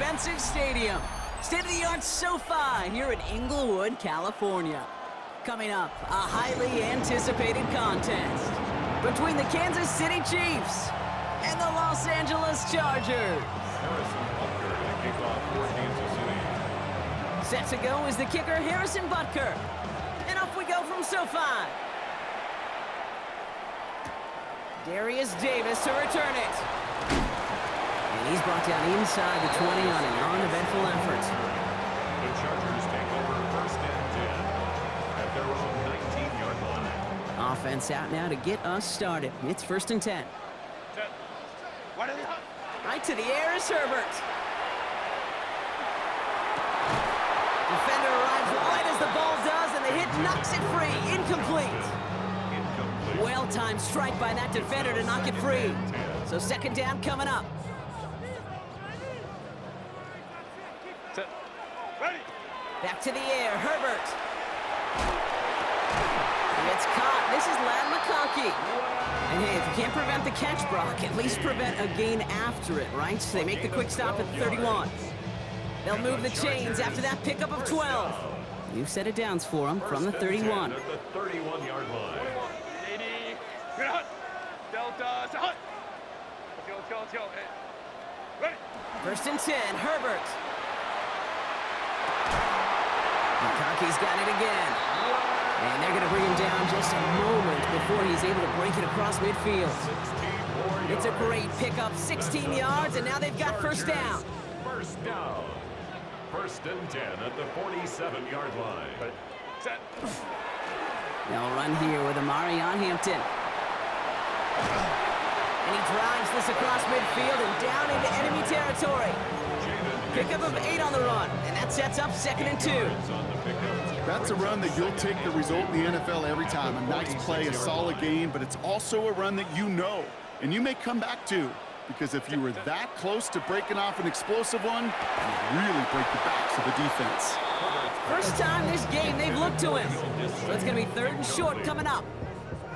expensive stadium. State-of-the-art SoFi here in Inglewood, California. Coming up, a highly anticipated contest between the Kansas City Chiefs and the Los Angeles Chargers. Harrison Butker to kick off for Kansas City. Set to go is the kicker, Harrison Butker. And off we go from SoFi. Darius Davis to return it. And he's brought down inside the 20 on an uneventful effort. The Chargers take over first and 10 at their own 19-yard line. Offense out now to get us started. It's first and 10. Right to the air is Herbert. Defender arrives right as the ball does, and the hit knocks it free. Incomplete. Well-timed strike by that defender to knock it free. So second down coming up. Back to the air, Herbert. It's caught. This is Lad McConkey. And hey, if you can't prevent the catch, Brock, at least prevent a gain after it, right? So they make the quick stop at 31. They'll move the chains after that pickup of 12. New set of downs for them from the 31. At the 31-yard line. First and 10, Herbert. McConkey's got it again. And they're going to bring him down just a moment before he's able to break it across midfield. It's a great pickup, 16 yards, and now they've got first down. First down. First and 10 at the 47-yard line. They'll run here with Amari on Hampton. And he drives this across midfield and down into enemy territory. Pickup of 8 on the run, and that sets up second and 2. That's a run that you'll take the result in the NFL every time. A nice play, a solid game, but it's also a run that you know, and you may come back to, because if you were that close to breaking off an explosive one, you really break the backs of the defense. First time this game they've looked to him. So it's going to be third and short coming up.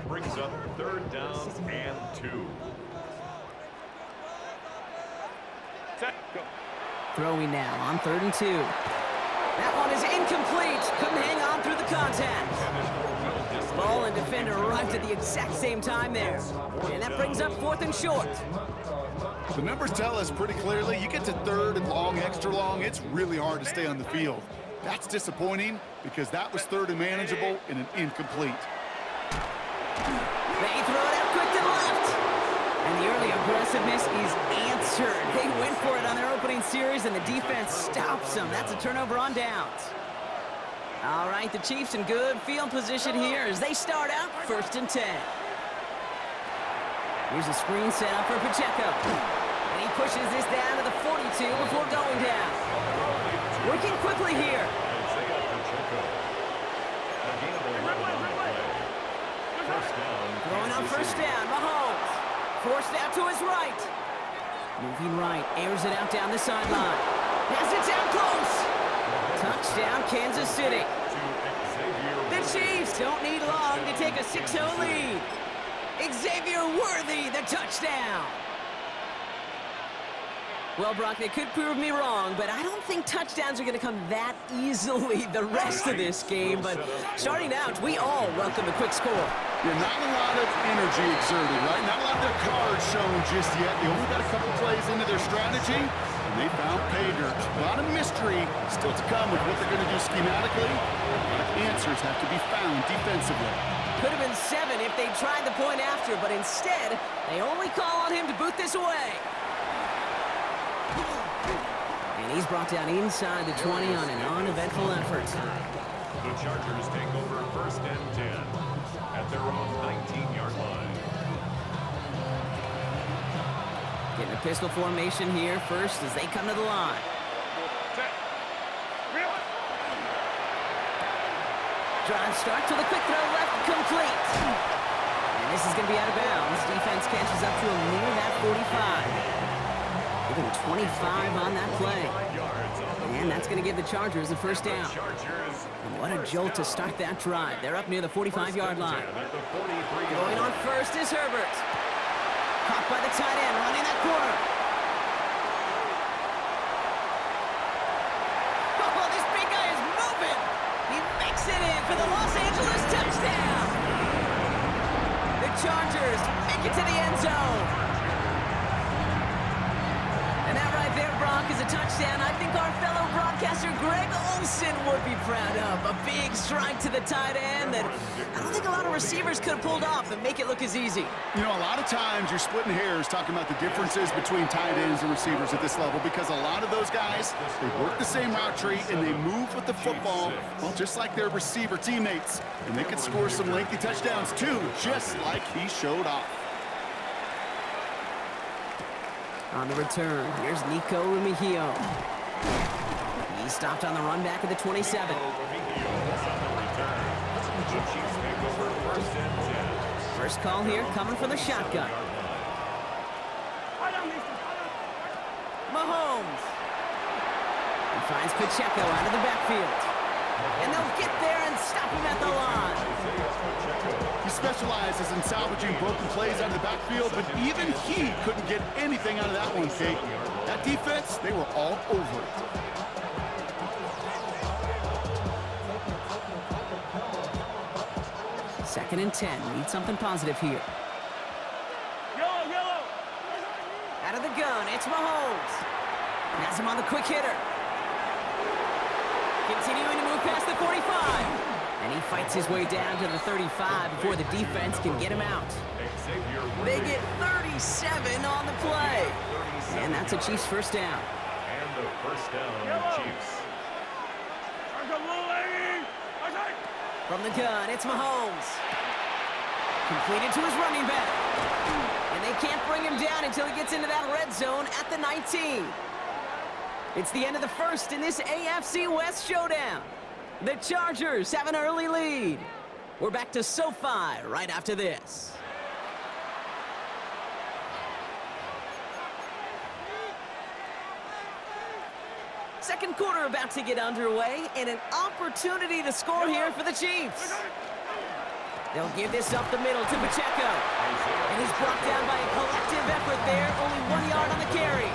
Brings up third down and 2. Throwing now on third and 2. That one is incomplete. Couldn't hang on through the contact. Ball and defender arrived at the exact same time there. And that brings up fourth and short. The numbers tell us pretty clearly, you get to third and long, extra long, it's really hard to stay on the field. That's disappointing because that was third and manageable and an incomplete. They throw it out quick to the left. And the early aggressiveness is answered. They went for it on their opening series, and the defense stops them. That's a turnover on downs. All right, the Chiefs in good field position here as they start out first and 10. Here's a screen set up for Pacheco. And he pushes this down to the 42 before going down. Working quickly here. Throwing on first down, Mahomes. Forced out to his right. Moving right, airs it out down the sideline. Has it down close. Touchdown, Kansas City. The Chiefs don't need long to take a 6-0 lead. Xavier Worthy, the touchdown. Well, Brock, they could prove me wrong, but I don't think touchdowns are going to come that easily the rest of this game. But starting out, we all welcome a quick score. Yeah, not a lot of energy exerted, right? Not a lot of their cards shown just yet. They only got a couple plays into their strategy, and they found pay dirt. A lot of mystery still to come with what they're going to do schematically. But answers have to be found defensively. Could have been 7 if they tried the point after, but instead, they only call on him to boot this away. And he's brought down inside the 20 on an uneventful effort. The Chargers take over first and 10 at their own 19-yard line. Getting a pistol formation here first as they come to the line. Drive start to the quick throw left, complete. And this is going to be out of bounds. Defense catches up to him near that 45. Give him 25 on that play. And that's going to give the Chargers a first down. And what a jolt to start that drive. They're up near the 45-yard line. Going on first is Herbert. Caught by the tight end, running that corner. Takes it in for the Los Angeles touchdown. The Chargers make it to the end zone. And that right there, Brock, is a touchdown I think our fellow broadcaster Greg Olsen would be proud of. A big strike to the tight end that I don't think a lot of receivers could have pulled off and make it look as easy. You know, a lot of times you're splitting hairs talking about the differences between tight ends and receivers at this level because a lot of those guys, they work the same route tree and they move with the football, well, just like their receiver teammates. And they can score some lengthy touchdowns too, just like he showed off. On the return, here's Nico Remigio. He stopped on the run back at the 27. First call here, coming from the shotgun. Mahomes. He finds Pacheco out of the backfield. And they'll get there and stop him at the line. He specializes in salvaging broken plays out of the backfield, but even he couldn't get anything out of that one, Kate. That defense, they were all over it. Second and 10. Need something positive here. Out of the gun, it's Mahomes. And has him on the quick hitter. Continuing to move past the 45. And he fights his way down to the 35 before the defense can get him out. They get 37 on the play. And that's a Chiefs first down. And the first down, Chiefs. From the gun, it's Mahomes. Completed to his running back. And they can't bring him down until he gets into that red zone at the 19. It's the end of the first in this AFC West showdown. The Chargers have an early lead. We're back to SoFi right after this. Second quarter about to get underway, and an opportunity to score here for the Chiefs. They'll give this up the middle to Pacheco. And he's brought down by a collective effort there, only 1 yard on the carry.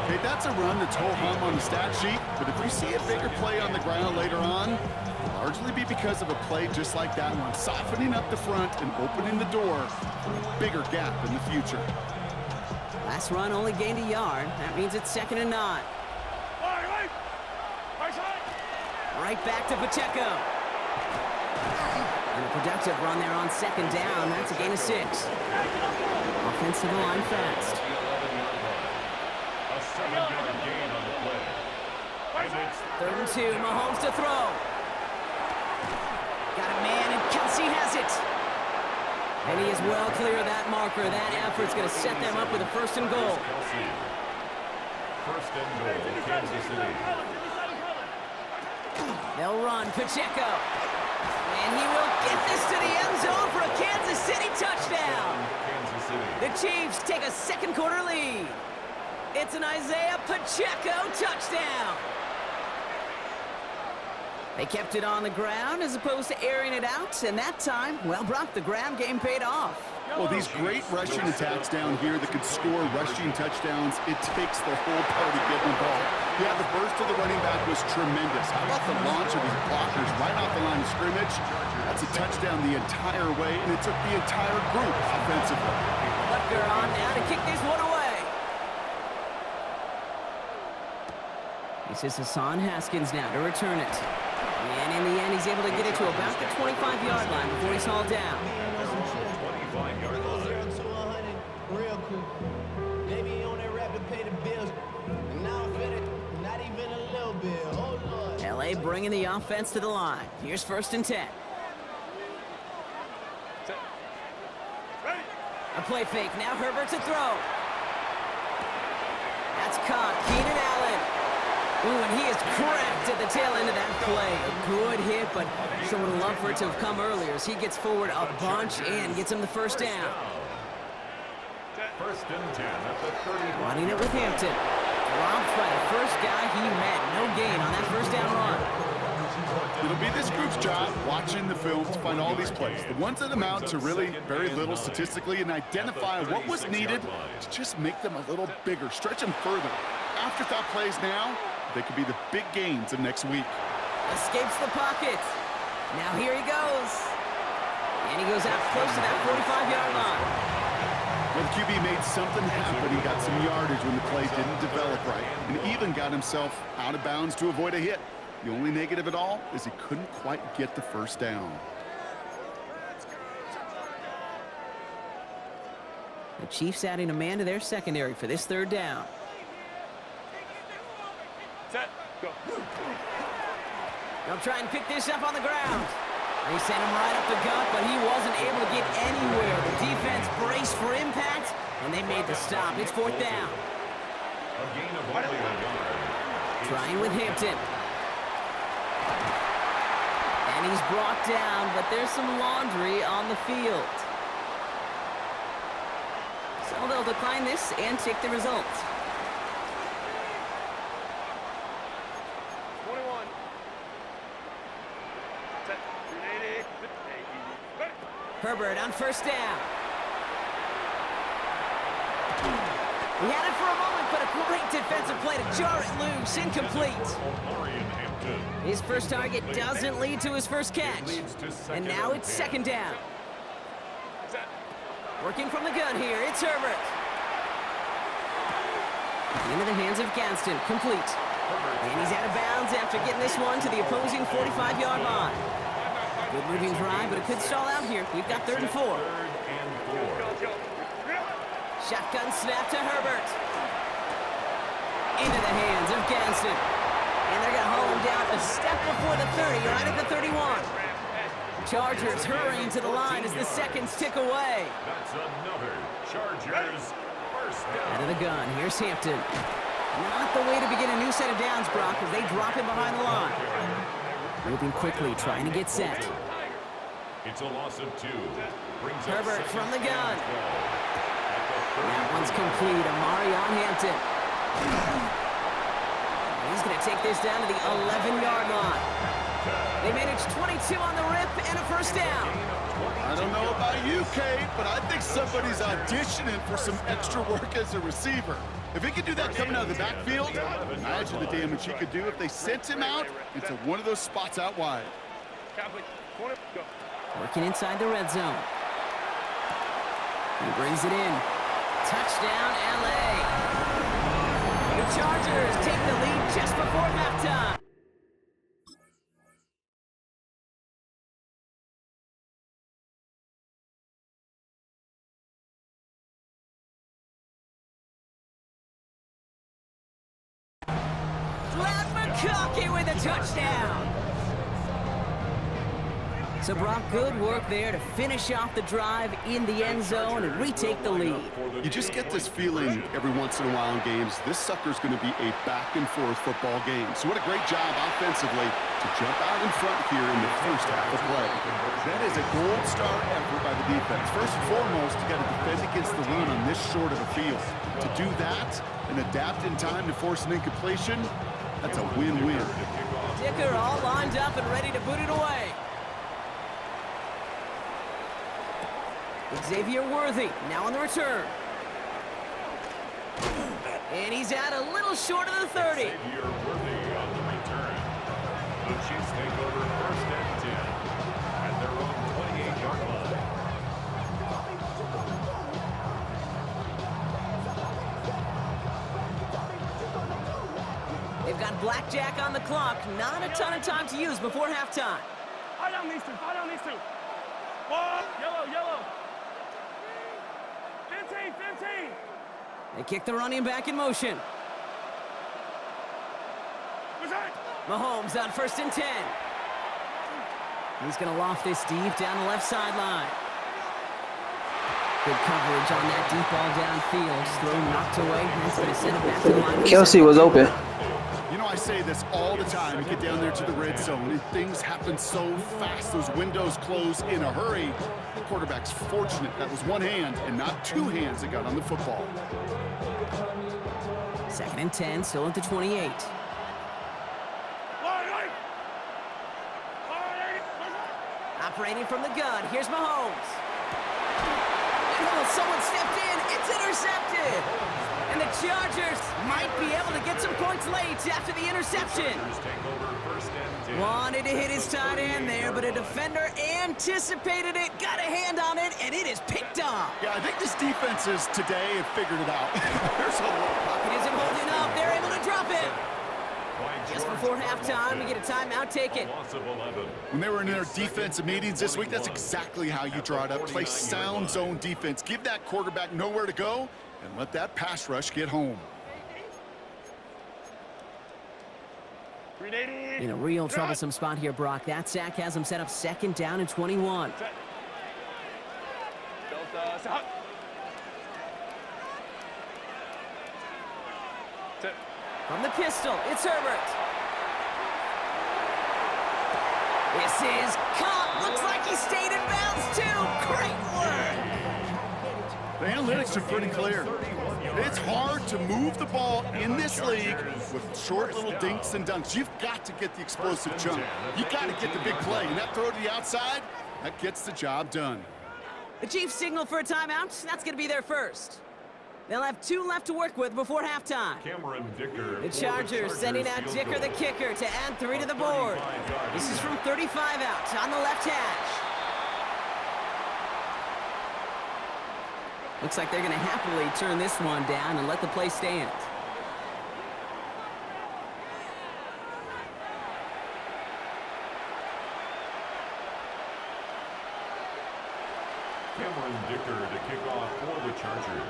Okay, that's a run that's ho-hum on the stat sheet, but if you see a bigger play on the ground later on, it'll largely be because of a play just like that one, softening up the front and opening the door for a bigger gap in the future. Last run only gained a yard. That means it's 2nd and 9. Right back to Pacheco. And a productive run there on 2nd down. That's a gain of 6. Offensive line fast. A 7-yard gain on the play. 3rd and 2. Mahomes to throw. Got a man, and Kelsey has it. And he is well clear of that marker. That effort's going to set them up with a 1st and goal. First and goal, Kansas City. They'll run Pacheco. And he will get this to the end zone for a Kansas City touchdown. Kansas City. The Chiefs take a second quarter lead. It's an Isaiah Pacheco touchdown. They kept it on the ground as opposed to airing it out, and that time, well, Brock, the ground game paid off. Well, these great rushing attacks down here that could score rushing touchdowns, it takes the whole party getting involved. Yeah, the burst of the running back was tremendous. How about the launch of these blockers right off the line of scrimmage? That's a touchdown the entire way, and it took the entire group offensively. Butker on now to kick this one away. This is Hassan Haskins now to return it. And in the end, he's able to get it to about the 25-yard line before he's hauled down. 25-yard line. 0 to 100, real quick. Maybe you on that rap to pay the bills. And now I'm fit it, not even a little bit. Oh, Lord. LA bringing the offense to the line. Here's 1st and 10. A play fake. Now Herbert to throw. That's caught. Keenan Allen. Ooh, and he is cracked at the tail end of that play. A good hit, but sure would have loved for it to have come earlier as he gets forward a bunch and gets him the 1st down. 1st and 10 at the 30. Running it with Hampton. Dropped by the first guy he met. No gain on that 1st down run. It'll be this group's job watching the film to find all these plays. The ones that amount to really very little statistically and identify what was needed to just make them a little bigger, stretch them further. Afterthought plays now, they could be the big gains of next week. Escapes the pocket. Now here he goes. And he goes out close to that 45-yard line. Well, the QB made something happen. He got some yardage when the play didn't develop right, and even got himself out of bounds to avoid a hit. The only negative at all is he couldn't quite get the first down. The Chiefs adding a man to their secondary for this third down. Set, go. They'll try and pick this up on the ground. They sent him right up the gut, but he wasn't able to get anywhere. The defense braced for impact, and they made the stop. It's fourth down. A gain of only a yard. Trying with Hampton. And he's brought down, but there's some laundry on the field. So they'll decline this and take the result. 21. Set. 380. Herbert on first down. He had it for a moment, but a great defensive play to jar it loose. Incomplete. His first target doesn't lead to his first catch. And now it's second down. Working from the gun here, it's Herbert. Into the hands of Gadsden, complete. And he's out of bounds after getting this one to the opposing 45-yard line. Good moving drive, but it could stall out here. We've got 3rd and 4. Shotgun snap to Herbert. Into the hands of Gadsden. And they're going to haul him down a step before the 30, right at the 31. Chargers hurrying to the line as the seconds tick away. That's another Chargers first down. Out of the gun, here's Hampton. Not the way to begin a new set of downs, Brock, as they drop him behind the line. Moving quickly, trying to get set. It's a loss of 2. Herbert from the gun. That one's complete. Amari on Hampton. He's going to take this down to the 11-yard line. They managed 22 on the rip and a first down. I don't know about you, Kate, but I think somebody's auditioning for some extra work as a receiver. If he could do that coming out of the backfield, imagine the damage he could do if they sent him out into one of those spots out wide. Working inside the red zone. He brings it in. Touchdown, LA. The Chargers take the lead just before halftime. McConkey with a touchdown. So Brock, good work there to finish off the drive in the end zone and retake the lead. You just get this feeling every once in a while in games, this sucker's going to be a back-and-forth football game. So what a great job offensively to jump out in front here in the first half of play. That is a gold star effort by the defense. First and foremost, you got to defend against the run on this short of a field. To do that and adapt in time to force an incompletion, that's a win-win. Dicker all lined up and ready to boot it away. Xavier Worthy now on the return. And he's out a little short of the 30. Xavier Worthy on the return. The Chiefs take over first and 10 at their own 28-yard line. They've got blackjack on the clock. Not a ton of time to use before halftime. Fire down these two. Fire down these two. One. Yellow, yellow. 15, 15. They kick the running back in motion. Mahomes on first and 10. He's going to loft this deep down the left sideline. Good coverage on that deep ball downfield. Throw knocked away. That's going to send it back to the line. Kelsey was open. You know, I say this all the time. You get down there to the red zone, and things happen so fast. Those windows close in a hurry. The quarterback's fortunate that was one hand and not two hands that got on the football. Second and 10, still at the 28. Operating from the gun, here's Mahomes. Oh, someone stepped in. It's intercepted. And the Chargers might be able to get some points late after the interception. Take over first and 10. Wanted to hit his tight end there, but a defender anticipated it, got a hand on it, and it is picked off. Yeah, I think this defenses today have figured it out. There's a lot. Pocket isn't holding up. They're able to drop it. Just before halftime, we get a timeout. Take it. Loss of 11. When they were in their defensive meetings this week, that's exactly how you draw it up. Play sound zone defense. Give that quarterback nowhere to go, and let that pass rush get home. In a real troublesome spot here, Brock. That sack has him set up 2nd down and 21. From the pistol, it's Herbert. This is caught. Looks like he stayed in bounds, too. Great work. The analytics are pretty clear. It's hard to move the ball in this league with short little dinks and dunks. You've got to get the explosive jump. You've got to get the big play. And that throw to the outside, that gets the job done. The Chiefs signal for a timeout. That's going to be their first. They'll have 2 left to work with before halftime. Cameron Dicker. The Chargers sending out Dicker, the kicker, to add 3 to the board. This is from 35 out on the left hash. Looks like they're going to happily turn this one down and let the play stand. Cameron Dicker to kick off for the Chargers.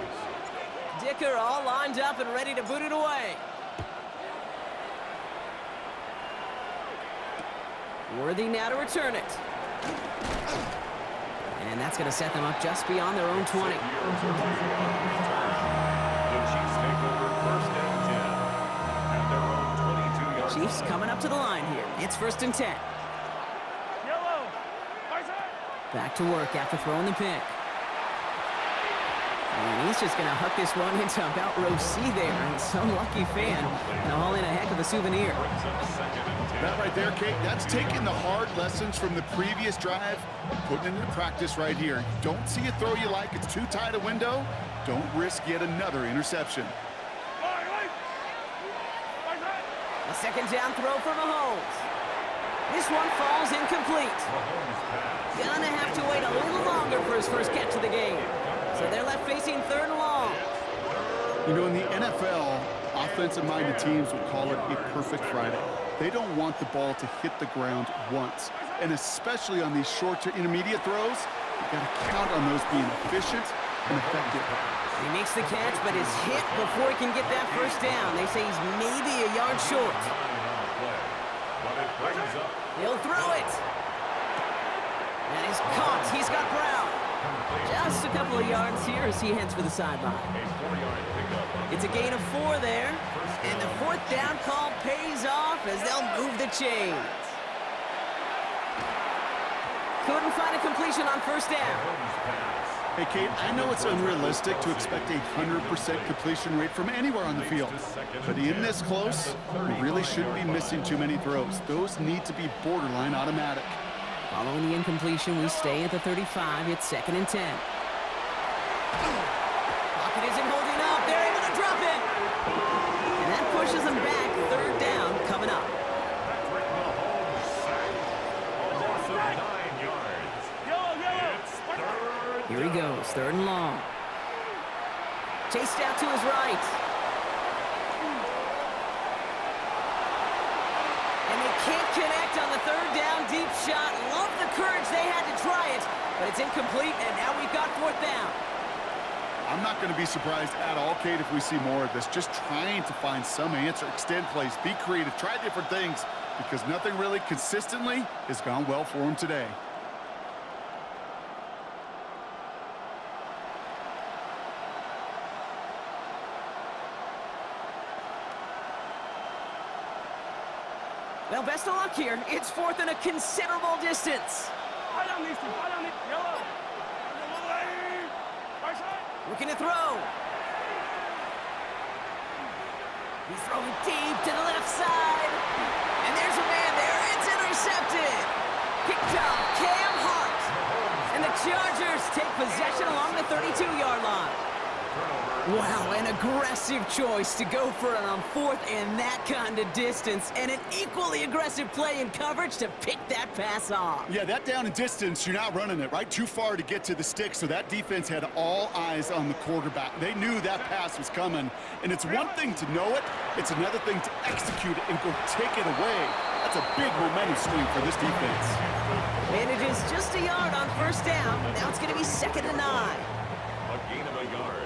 Dicker all lined up and ready to boot it away. Worthy now to return it. And that's going to set them up just beyond their own 20. The Chiefs take over first and 10 at their own 22-yard line. Chiefs coming up to the line here. It's 1st and 10. Back to work after throwing the pick. And he's just going to huck this one into about row C there. And some lucky fan and haul in a heck of a souvenir. That right there, Kate, that's taking the hard lessons from the previous drive and putting it into practice right here. You don't see a throw you like, it's too tight a window, don't risk yet another interception. A 2nd down throw for Mahomes. This one falls incomplete. Gonna have to wait a little longer for his first catch of the game. So they're left facing 3rd and long. You know, in the NFL, offensive-minded teams would call it a perfect Friday. They don't want the ball to hit the ground once. And especially on these short to intermediate throws, you've got to count on those being efficient and effective. He makes the catch, but is hit before he can get that first down. They say he's maybe a yard short. He'll throw it. And he's caught. He's got Brown. Just a couple of yards here as he heads for the sideline. It's a gain of 4 there. And the 4th down call pays off as they'll move the chains. Couldn't find a completion on 1st down. Hey, Kate, I know it's unrealistic to expect a 100% completion rate from anywhere on the field. But in this close, we really shouldn't be missing too many throws. Those need to be borderline automatic. Following the incompletion, we stay at the 35. It's 2nd and 10. Pocket isn't holding up. They're able to drop it. And that pushes them back. 3rd down coming up. Here he goes, 3rd and long. Chased out to his right. And they can't connect on the 3rd down deep shot. Love the courage they had to try it, but it's incomplete, and now we've got 4th down. I'm not going to be surprised at all, Kate, if we see more of this. Just trying to find some answer, extend plays, be creative, try different things, because nothing really consistently has gone well for him today. Well, best of luck here. It's 4th and a considerable distance. Looking to throw. He's throwing deep to the left side. And there's a man there. It's intercepted. Picked up Cam Hart. And the Chargers take possession along the 32-yard line. Wow, an aggressive choice to go for it on 4th and that kind of distance, and an equally aggressive play in coverage to pick that pass off. Yeah, that down and distance, you're not running it, right? Too far to get to the stick, so that defense had all eyes on the quarterback. They knew that pass was coming, and it's one thing to know it, it's another thing to execute it and go take it away. That's a big momentum swing for this defense. Manages just a yard on 1st down. Now it's going to be 2nd and 9. A gain of a yard.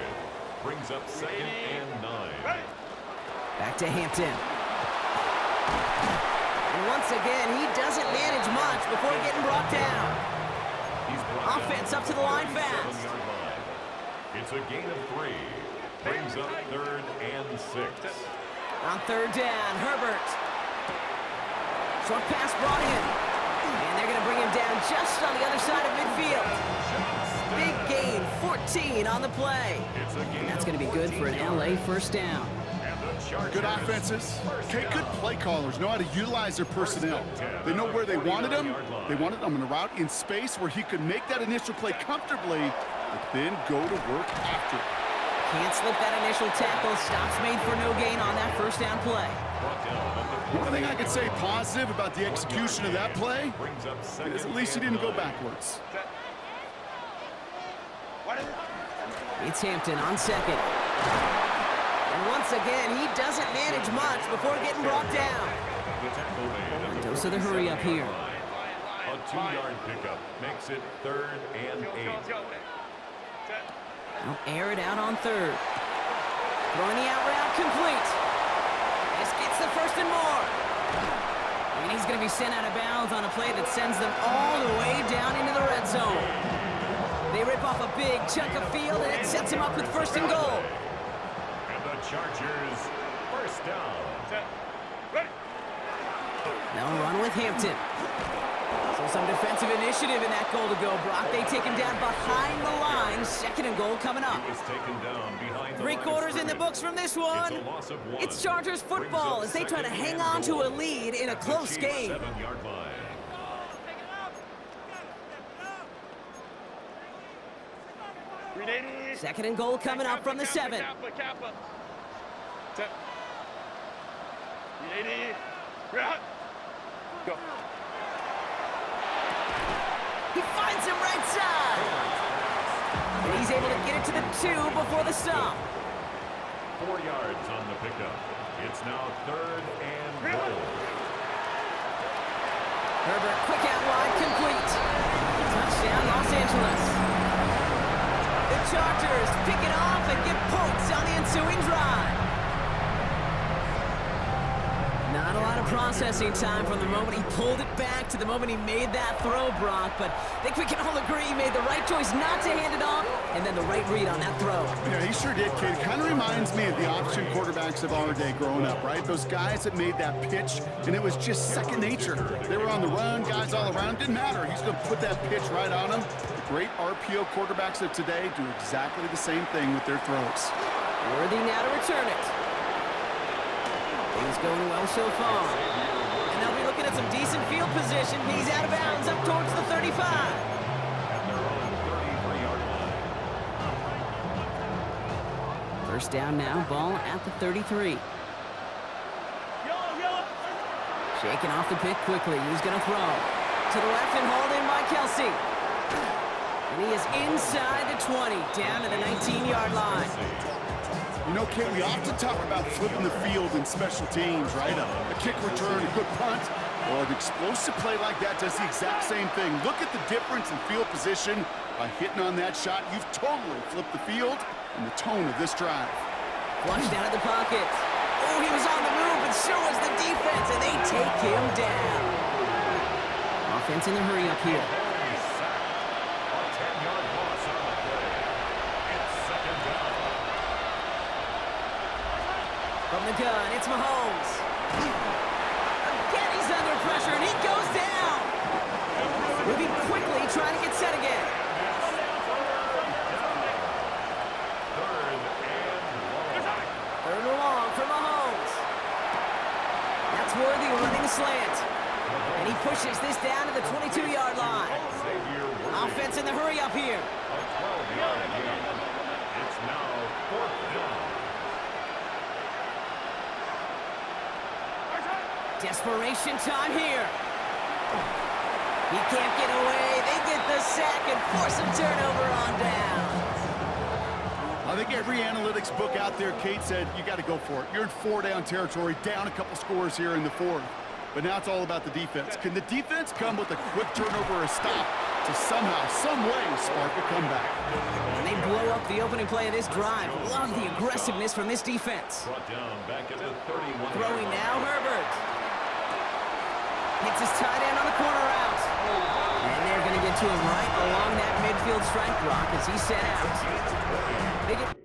Brings up 2nd and 9. Back to Hampton. And once again, he doesn't manage much before getting brought down. Offense up to the line fast. It's a gain of 3. Brings up 3rd and 6. On 3rd down, Herbert. Short pass brought in. And they're going to bring him down just on the other side of midfield. Big gain, 14 on the play. And that's going to be good for an LA 1st down. Good offenses. Okay, good play callers know how to utilize their personnel. They know where they wanted him. They wanted him in a route in space where he could make that initial play comfortably, but then go to work after it. Can't slip that initial tackle. Stops made for no gain on that 1st down play. One thing I could say positive about the execution of that play is at least he didn't go backwards. It's Hampton on 2nd. And once again, he doesn't manage much before getting brought down. Dose of the hurry up here. A 2-yard pickup makes it 3rd and 8. Now air it out on 3rd. Throwing the out route complete. This gets the 1st and more. And he's going to be sent out of bounds on a play that sends them all the way down into the red zone. They rip off a big chunk of field, and it sets him up with 1st and goal. And the Chargers, 1st down. They'll run with Hampton. So some defensive initiative in that goal to go, Brock. They take him down behind the line. 2nd and goal coming up. He was taken down behind the 3/4 in the books from this one. It's a loss of 1. It's Chargers football as they try to hang on to a lead in a close game. 7-yard line. 2nd and goal coming up from the 7. Go. He finds him right side. And he's able to get it to the 2 before the stop. 4 yards on the pickup. It's now 3rd and goal. Herbert, quick out wide, complete. Touchdown, Los Angeles. The Chargers pick it off and get points on the ensuing drive. Not a lot of processing time from the moment he pulled it back to the moment he made that throw, Brock, but I think we can all agree he made the right choice not to hand it off, and then the right read on that throw. Yeah, he sure did, kid. Kind of reminds me of the option quarterbacks of our day growing up, right? Those guys that made that pitch, and it was just second nature. They were on the run, guys all around. Didn't matter. He's going to put that pitch right on them. The great RPO quarterbacks of today do exactly the same thing with their throws. Worthy now to return it. Things going well so far. And they'll be looking at some decent field position. He's out of bounds up towards the 35. At their own 33-yard line. 1st down now, ball at the 33. Shaking off the pick quickly. He's going to throw. To the left and hauled in by Kelsey. And he is inside the 20, down to the 19-yard line. You know, Kate, we often talk about flipping the field in special teams, right? A kick return, a good punt. Well, an explosive play like that does the exact same thing. Look at the difference in field position. By hitting on that shot, you've totally flipped the field and the tone of this drive. Flushed out of the pocket. Oh, he was on the move, but so was the defense, and they take him down. Offense in the hurry up here. A 10-yard loss on the play. It's 2nd down. From the gun, it's Mahomes. Again, he's under pressure, and he goes down. Moving quickly, trying to get set again. 3rd and long. 3rd and long for Mahomes. That's Worthy running a slant. And he pushes this down to the 22-yard line. Xavier Worthy. Offense in the hurry up here. A 12-yard gain. It's now 4th down. Desperation time here. He can't get away. They get the sack and force a turnover on down. I think every analytics book out there, Kate, said you got to go for it. You're in 4-down territory, down a couple scores here in the 4th. But now it's all about the defense. Can the defense come with a quick turnover or a stop to somehow, some way, spark a comeback? And they blow up the opening play of this drive. Love the aggressiveness from this defense. Brought down back at the 31. Throwing now, Herbert. Hits his tight end on the corner route. And they're going to get to him right along that midfield strike block as he set out. They get